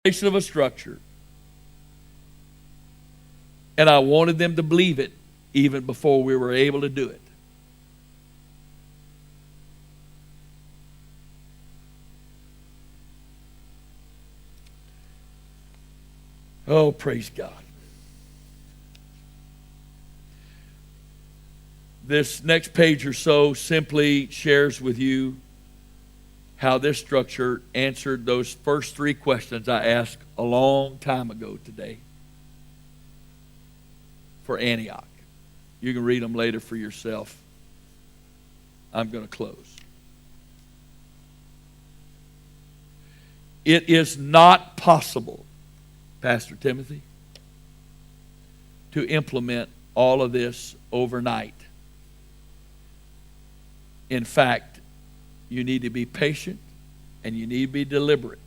of a structure. And I wanted them to believe it even before we were able to do it. Oh, praise God. This next page or so simply shares with you how this structure answered those first three questions I asked a long time ago today for Antioch. You can read them later for yourself. I'm going to close. It is not possible, Pastor Timothy, to implement all of this overnight. In fact, you need to be patient and you need to be deliberate.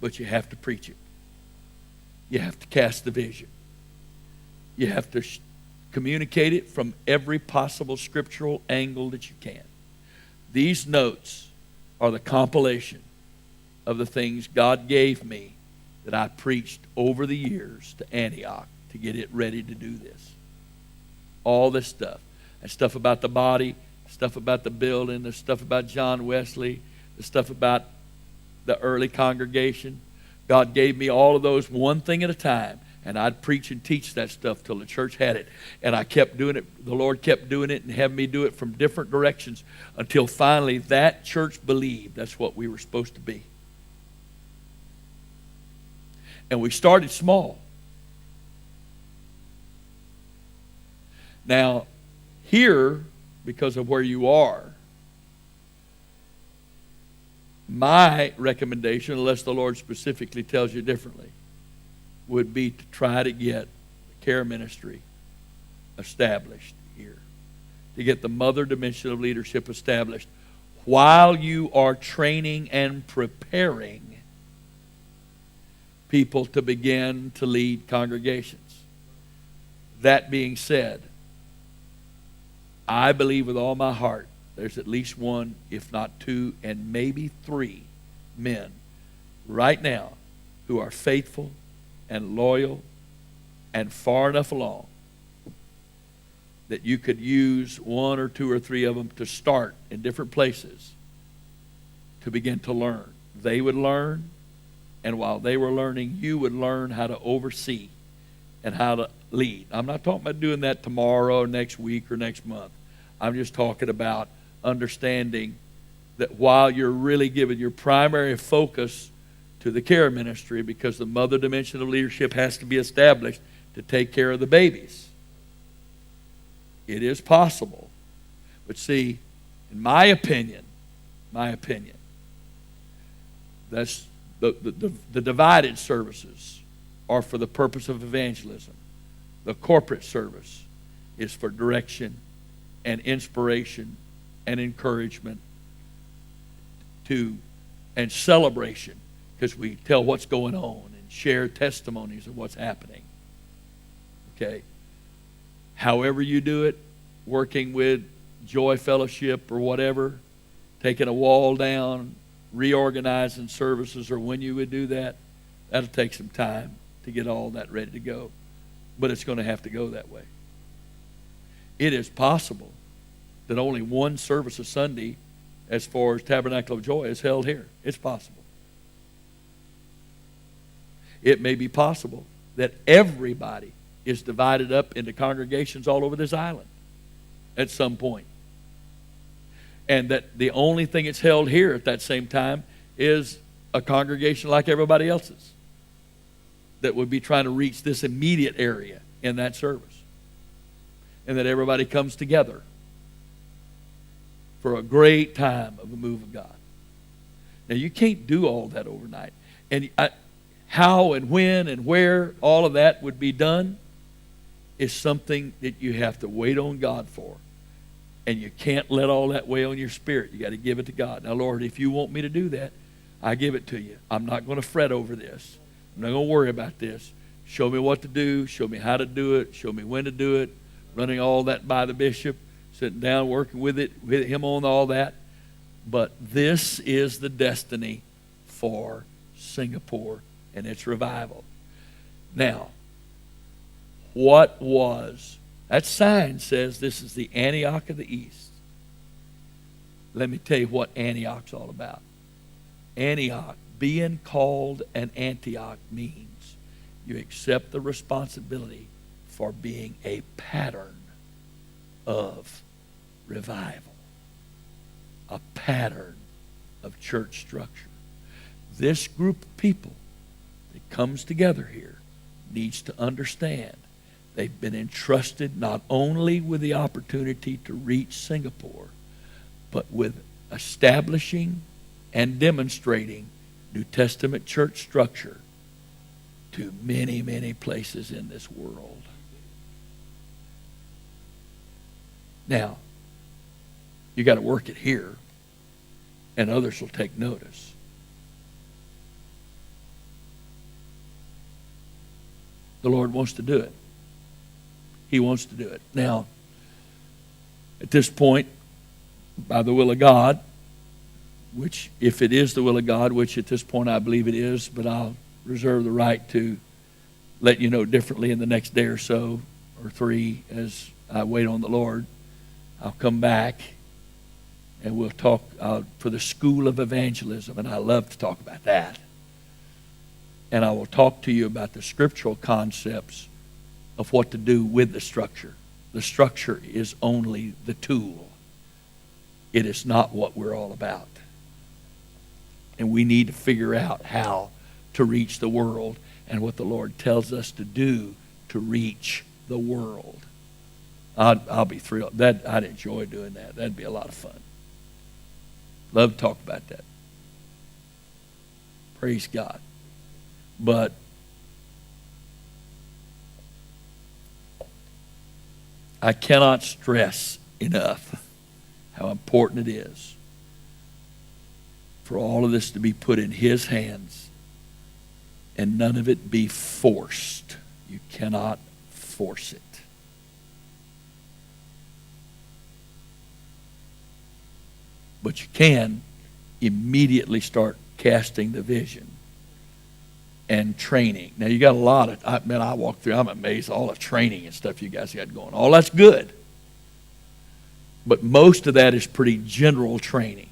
But you have to preach it. You have to cast the vision. You have to communicate it from every possible scriptural angle that you can. These notes are the compilation of the things God gave me that I preached over the years to Antioch to get it ready to do this. All this stuff. And stuff about the body, stuff about the building, the stuff about John Wesley, the stuff about the early congregation. God gave me all of those one thing at a time. And I'd preach and teach that stuff till the church had it. And I kept doing it. The Lord kept doing it and having me do it from different directions until finally that church believed that's what we were supposed to be. And we started small. Now, here, because of where you are, my recommendation, unless the Lord specifically tells you differently, would be to try to get the care ministry established here, to get the mother dimension of leadership established while you are training and preparing people to begin to lead congregations. That being said, I believe with all my heart there's at least one, if not two, and maybe three men right now who are faithful and loyal and far enough along that you could use one or two or three of them to start in different places to begin to learn. They would learn, and while they were learning, you would learn how to oversee and how to lead. I'm not talking about doing that tomorrow, next week, or next month. I'm just talking about understanding that while you're really giving your primary focus to the care ministry, because the mother dimension of leadership has to be established to take care of the babies. It is possible. But see, in my opinion, that's the divided services are for the purpose of evangelism. The corporate service is for direction and inspiration and encouragement and celebration, because we tell what's going on and share testimonies of what's happening. Okay? However you do it, working with Joy Fellowship or whatever, taking a wall down, reorganizing services, or when you would do that, that'll take some time to get all that ready to go. But it's going to have to go that way. It is possible that only one service a Sunday, as far as Tabernacle of Joy, is held here. It's possible. It may be possible that everybody is divided up into congregations all over this island at some point. And that the only thing that's held here at that same time is a congregation like everybody else's that would be trying to reach this immediate area in that service. And that everybody comes together for a great time of a move of God. Now, you can't do all that overnight. And how and when and where all of that would be done is something that you have to wait on God for. And you can't let all that weigh on your spirit. You got to give it to God. Now, Lord, if you want me to do that, I give it to you. I'm not going to fret over this. I'm not going to worry about this. Show me what to do. Show me how to do it. Show me when to do it. Running all that by the bishop. Sitting down, working with him on all that. But this is the destiny for Singapore and its revival. Now, what was, that sign says this is the Antioch of the East. Let me tell you what Antioch's all about. Antioch, being called an Antioch, means you accept the responsibility for being a pattern of revival, a pattern of church structure. This group of people that comes together here needs to understand they've been entrusted not only with the opportunity to reach Singapore, but with establishing and demonstrating New Testament church structure to many, many places in this world. Now, you got to work it here, and others will take notice. The Lord wants to do it. He wants to do it. Now, at this point, by the will of God, which if it is the will of God, which at this point I believe it is, but I'll reserve the right to let you know differently in the next day or so, or 3, as I wait on the Lord. I'll come back and we'll talk for the School of Evangelism, and I love to talk about that. And I will talk to you about the scriptural concepts of what to do with the structure. The structure is only the tool. It is not what we're all about. And we need to figure out how to reach the world and what the Lord tells us to do to reach the world. I'll be thrilled. I'd enjoy doing that. That'd be a lot of fun. Love to talk about that. Praise God. But I cannot stress enough how important it is for all of this to be put in His hands and none of it be forced. You cannot force it. But you can immediately start casting the vision and training. Now, you got a lot of, I walk through, I'm amazed at all the training and stuff you guys got going. All that's good. But most of that is pretty general training.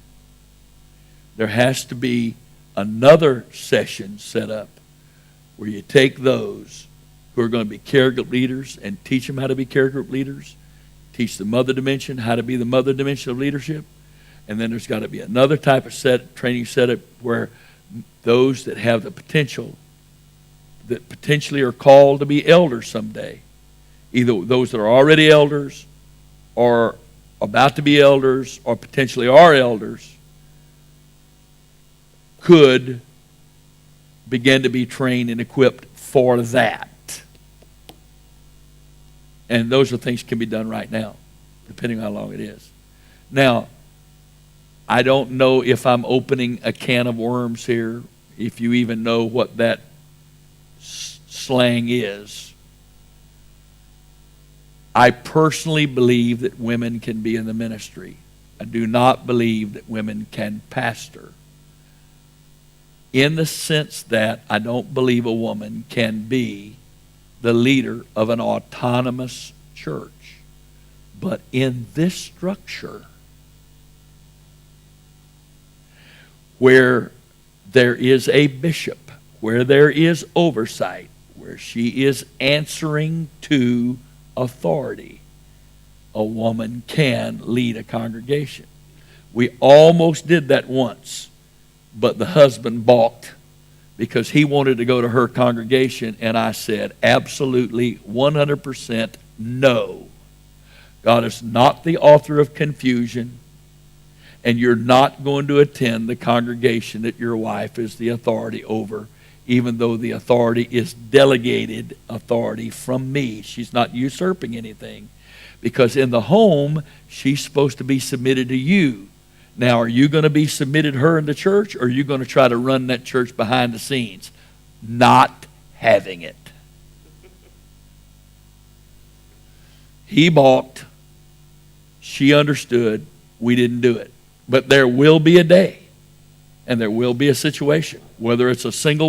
There has to be another session set up where you take those who are going to be care group leaders and teach them how to be care group leaders, teach the mother dimension, how to be the mother dimension of leadership, and then there's got to be another type of training setup where those that have the potential, that potentially are called to be elders someday, either those that are already elders or about to be elders or potentially are elders, could begin to be trained and equipped for that. And those are things that can be done right now, depending on how long it is. Now, I don't know if I'm opening a can of worms here, if you even know what that slang is. I personally believe that women can be in the ministry. I do not believe that women can pastor. In the sense that I don't believe a woman can be the leader of an autonomous church. But in this structure, where there is a bishop, where there is oversight, where she is answering to authority, a woman can lead a congregation. We almost did that once, but the husband balked because he wanted to go to her congregation, and I said, absolutely, 100% no. God is not the author of confusion, and you're not going to attend the congregation that your wife is the authority over, even though the authority is delegated authority from me. She's not usurping anything, because in the home, she's supposed to be submitted to you. Now, are you going to be submitted to her in the church, or are you going to try to run that church behind the scenes? Not having it. He balked. She understood. We didn't do it. But there will be a day And there will be a situation, whether it's a single